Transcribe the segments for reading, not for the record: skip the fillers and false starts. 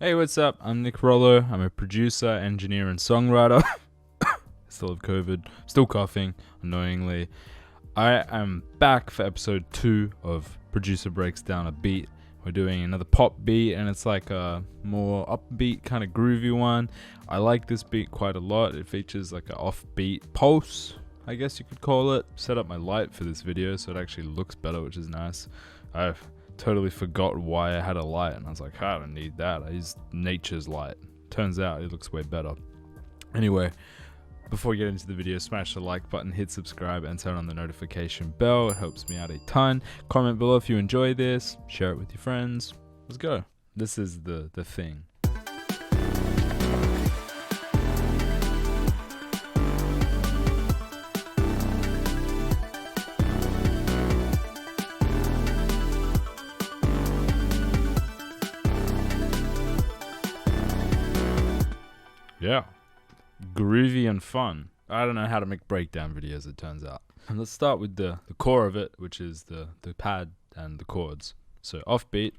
Hey, what's up? I'm Nic Rollo. I'm a producer, engineer, and songwriter. Still have COVID, still coughing, annoyingly. I am back for episode 2 of Producer Breaks Down a Beat. We're doing another pop beat, and it's like a more upbeat, kind of groovy one. I like this beat quite a lot. It features like an offbeat pulse, I guess you could call it. Set up my light for this video so it actually looks better, which is nice. I've totally forgot why I had a light, and I was like, I don't need that. I use nature's light. Turns out it looks way better. Anyway, before we get into the video, smash the like button, hit subscribe, and turn on the notification bell. It helps me out a ton. Comment below if you enjoy this. Share it with your friends. Let's go. This is the thing. Yeah. Groovy and fun. I don't know how to make breakdown videos, it turns out. And let's start with the core of it, which is the pad and the chords. So offbeat.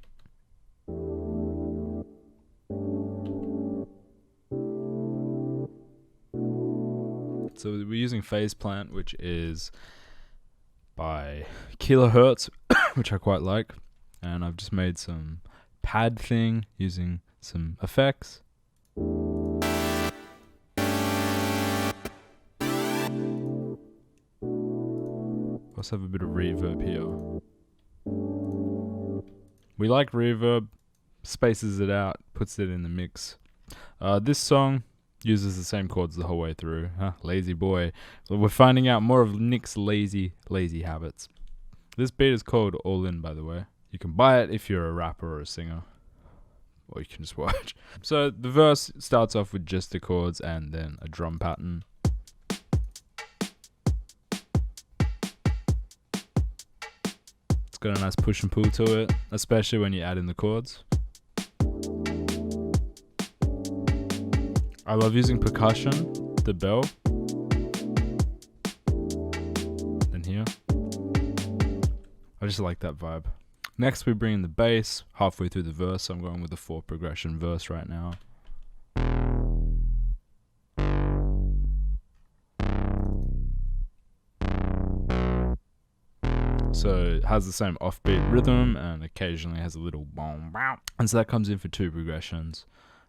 So we're using Phase Plant, which is by Kilohertz, which I quite like. And I've just made some pad thing using some effects. Let's have a bit of reverb here. We like reverb, spaces it out, puts it in the mix. This song uses the same chords the whole way through. Lazy boy. So we're finding out more of Nic's lazy habits. This beat is called All In, by the way. You can buy it if you're a rapper or a singer. Or you can just watch. So the verse starts off with just the chords and then a drum pattern. Got a nice push and pull to it, especially when you add in the chords. I love using percussion, the bell. Then here. I just like that vibe. Next we bring in the bass halfway through the verse. I'm going with the 4 progression verse right now. So it has the same offbeat rhythm and occasionally has a little boom, boom. And so that comes in for 2 progressions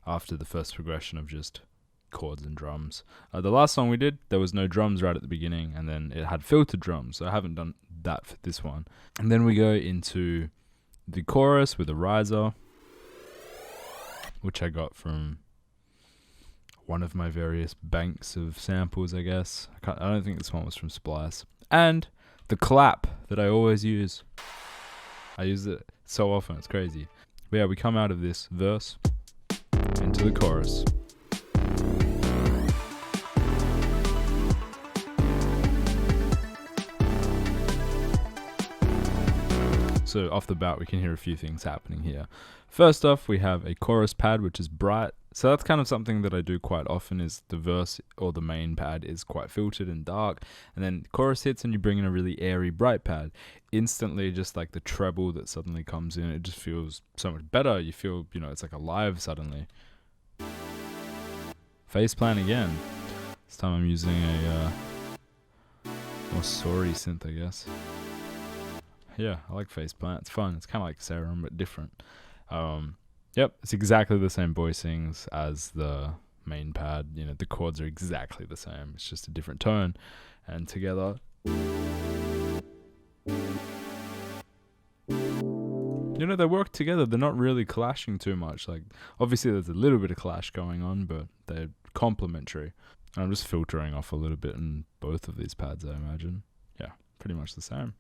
after the first progression of just chords and drums. The last song we did, there was no drums right at the beginning, and then it had filtered drums, so I haven't done that for this one. And then we go into the chorus with a riser, which I got from one of my various banks of samples, I guess. I don't think this one was from Splice. And the clap that I always use. I use it so often, it's crazy. But yeah, we come out of this verse into the chorus. So off the bat, we can hear a few things happening here. First off, we have a chorus pad, which is bright. So that's kind of something that I do quite often, is the verse or the main pad is quite filtered and dark. And then the chorus hits and you bring in a really airy, bright pad. Instantly, just like the treble that suddenly comes in, it just feels so much better. You feel, it's like alive suddenly. Phase Plant again. This time I'm using a more sorry synth, I guess. Yeah, I like Phase Plant. It's fun. It's kind of like Serum, but different. Yep, it's exactly the same voicings as the main pad. The chords are exactly the same. It's just a different tone. And together, they work together. They're not really clashing too much. Like, obviously there's a little bit of clash going on, but they're complementary. And I'm just filtering off a little bit in both of these pads, I imagine. Yeah, pretty much the same.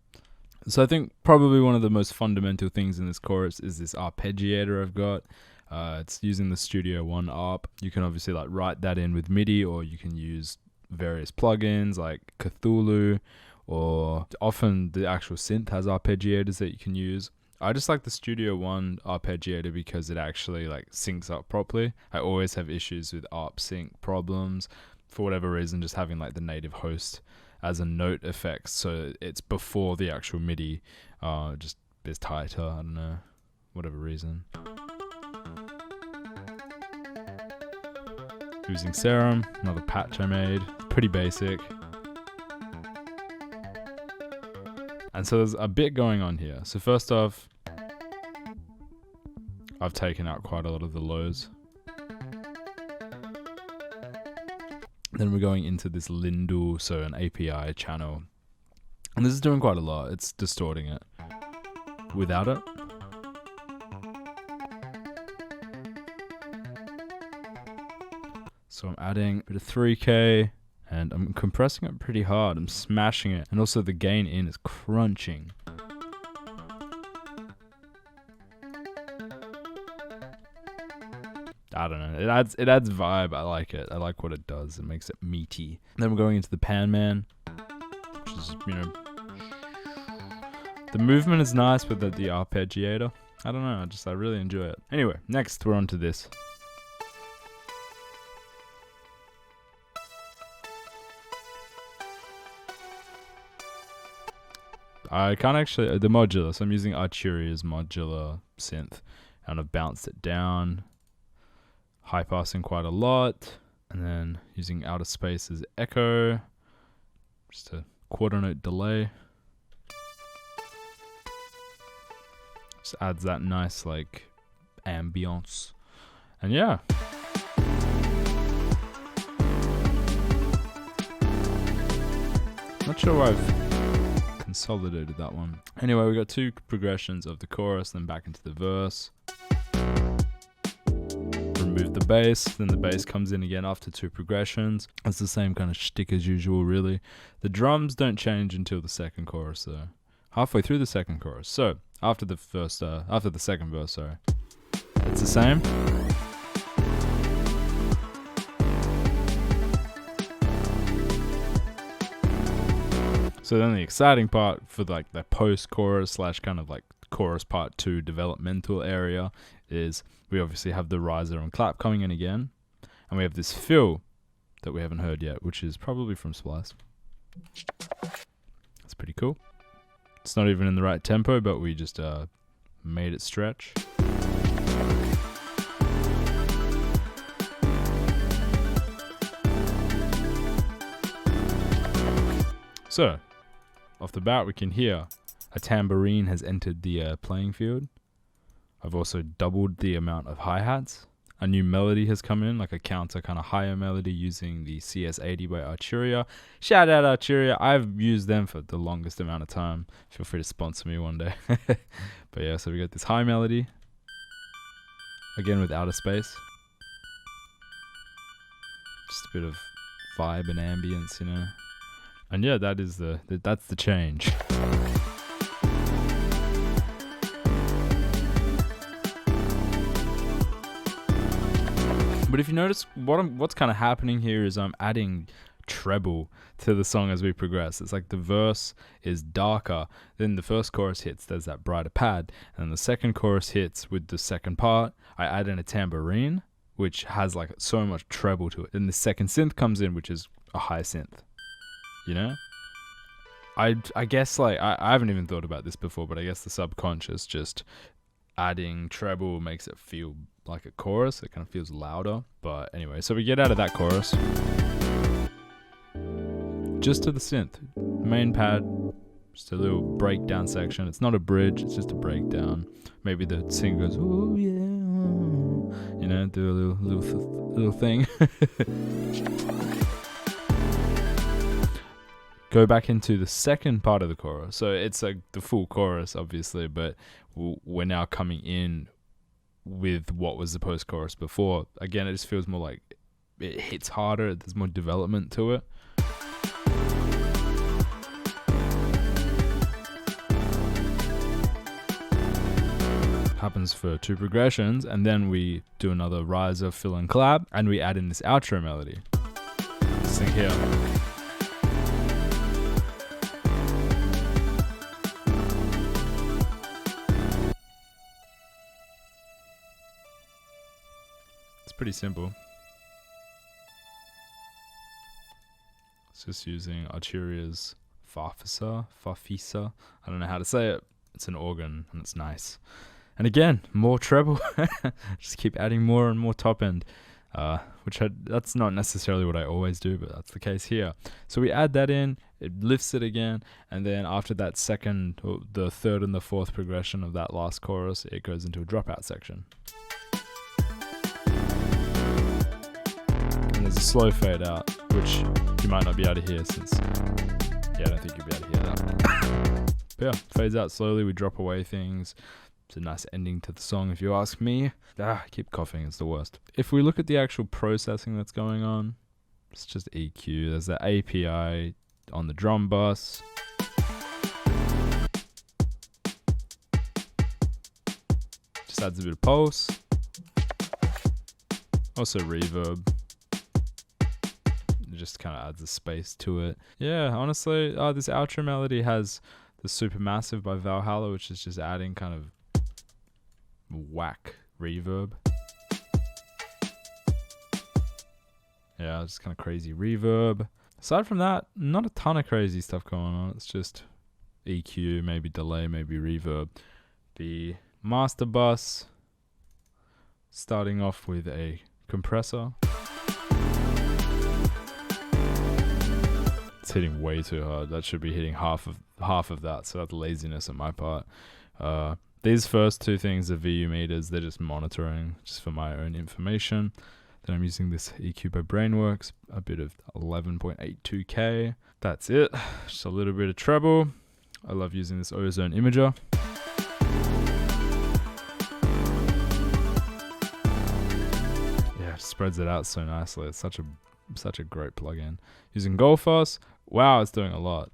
So I think probably one of the most fundamental things in this chorus is this arpeggiator I've got. It's using the Studio One ARP. You can obviously write that in with MIDI, or you can use various plugins like Cthulhu, or often the actual synth has arpeggiators that you can use. I just like the Studio One arpeggiator because it actually syncs up properly. I always have issues with ARP sync problems for whatever reason, just having the native host as a note effect, so it's before the actual MIDI, just is tighter, I don't know, whatever reason. Using Serum, another patch I made. Pretty basic. And so there's a bit going on here. So first off, I've taken out quite a lot of the lows. Then we're going into this Lindle, so an API channel. And this is doing quite a lot. It's distorting it. Without it. So I'm adding a bit of 3K and I'm compressing it pretty hard. I'm smashing it. And also the gain in is crunching. I don't know. It adds vibe. I like it. I like what it does. It makes it meaty. Then we're going into the Pan Man, which is, you know, the movement is nice, but the arpeggiator, I don't know. I really enjoy it. Anyway, next we're on to this. I can't actually, the modular, so I'm using Arturia's modular synth, and I've bounced it down, high passing quite a lot, and then using Outer Space's echo, just a quarter note delay. Just adds that nice like ambience, and yeah. Not sure why I've consolidated that one. Anyway, we got two progressions of the chorus, then back into the verse. Remove the bass, then the bass comes in again after two progressions. It's the same kind of shtick as usual, really. The drums don't change until the second chorus, though. Halfway through the second chorus. So after the second verse, sorry, it's the same. So then the exciting part for like the post-chorus / kind of like chorus part 2 developmental area is we obviously have the riser and clap coming in again. And we have this fill that we haven't heard yet, which is probably from Splice. That's pretty cool. It's not even in the right tempo, but we just made it stretch. So, off the bat, we can hear a tambourine has entered the playing field. I've also doubled the amount of hi-hats. A new melody has come in, like a counter kind of higher melody using the CS80 by Arturia. Shout out Arturia. I've used them for the longest amount of time. Feel free to sponsor me one day. But yeah, so we got this high melody. Again with Outer Space. Just a bit of vibe and ambience, you know. And yeah, that's the change. But if you notice, what's kind of happening here is I'm adding treble to the song as we progress. It's like the verse is darker, then the first chorus hits, there's that brighter pad, and then the second chorus hits with the second part. I add in a tambourine, which has like so much treble to it. Then the second synth comes in, which is a high synth. You know? I guess like I haven't even thought about this before, but I guess the subconscious just adding treble makes it feel like a chorus. It kind of feels louder. But anyway, so we get out of that chorus. Just to the synth. Main pad. Just a little breakdown section. It's not a bridge, it's just a breakdown. Maybe the singer goes, oh yeah, oh. You know, do a little thing. Go back into the second part of the chorus. So it's like the full chorus, obviously, but we're now coming in with what was the post-chorus before. Again, it just feels more like it hits harder. There's more development to it. Happens for two progressions, and then we do another riser, fill and clap, and we add in this outro melody. This thing here. Pretty simple. It's just using Arturia's Farfisa. I don't know how to say it. It's an organ and it's nice. And again, more treble. Just keep adding more and more top end. That's not necessarily what I always do, but that's the case here. So we add that in, it lifts it again, and then after that second, or the third and the fourth progression of that last chorus, it goes into a dropout section. And there's a slow fade out, which you might not be able to hear since, I don't think you'll be able to hear that. But yeah, fades out slowly, we drop away things. It's a nice ending to the song if you ask me. I keep coughing, it's the worst. If we look at the actual processing that's going on, it's just EQ. There's the API on the drum bus. Just adds a bit of pulse. Also reverb. It just kind of adds a space to it. Yeah, honestly, this outro melody has the Supermassive by Valhalla, which is just adding kind of whack reverb. Yeah, just kind of crazy reverb. Aside from that, not a ton of crazy stuff going on. It's just EQ, maybe delay, maybe reverb. The master bus, starting off with a compressor. It's hitting way too hard. That should be hitting half of that, so that's laziness on my part. These first two things are VU meters. They're just monitoring, just for my own information. Then I'm using this EQ by Brainworks, a bit of 11.82K. That's it. Just a little bit of treble. I love using this ozone imager. Yeah, it spreads it out so nicely. It's such a great plugin. Using Goldfuss. Wow, it's doing a lot.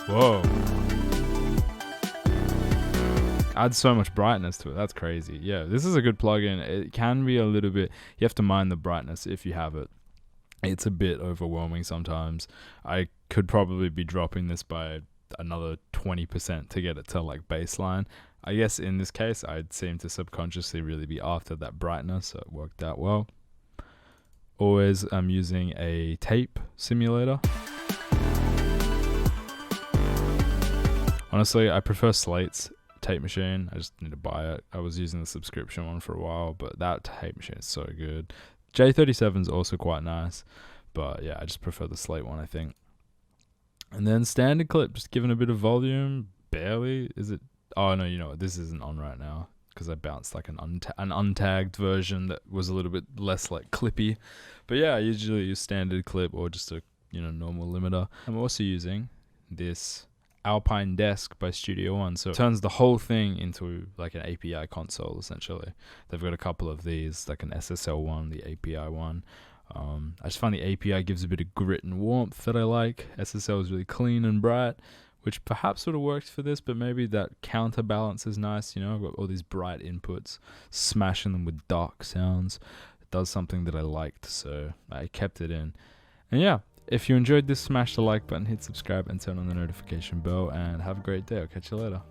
Whoa. Adds so much brightness to it. That's crazy. Yeah, this is a good plugin. It can be a little bit, you have to mind the brightness if you have it. It's a bit overwhelming sometimes. I could probably be dropping this by another 20% to get it to like baseline. I guess in this case, I'd seem to subconsciously really be after that brightness, so it worked out well. Always I'm using a tape simulator. Honestly, I prefer Slate's tape machine. I just need to buy it. I was using the subscription one for a while, but that tape machine is so good. J37 is also quite nice, but yeah, I just prefer the Slate one, I think. And then standard clip, just giving a bit of volume. Barely. Is it? Oh no, you know what? This isn't on right now because I bounced like an untagged version that was a little bit less like clippy. But yeah, I usually use standard clip or just a normal limiter. I'm also using this Alpine Desk by Studio One, so it turns the whole thing into like an API console essentially. They've got a couple of these, like an SSL one, the API one. I just find the API gives a bit of grit and warmth that I like. SSL is really clean and bright, which perhaps would have worked for this, but maybe that counterbalance is nice. I've got all these bright inputs, smashing them with dark sounds. It does something that I liked, so I kept it in. And yeah, if you enjoyed this, smash the like button, hit subscribe, and turn on the notification bell, and have a great day. I'll catch you later.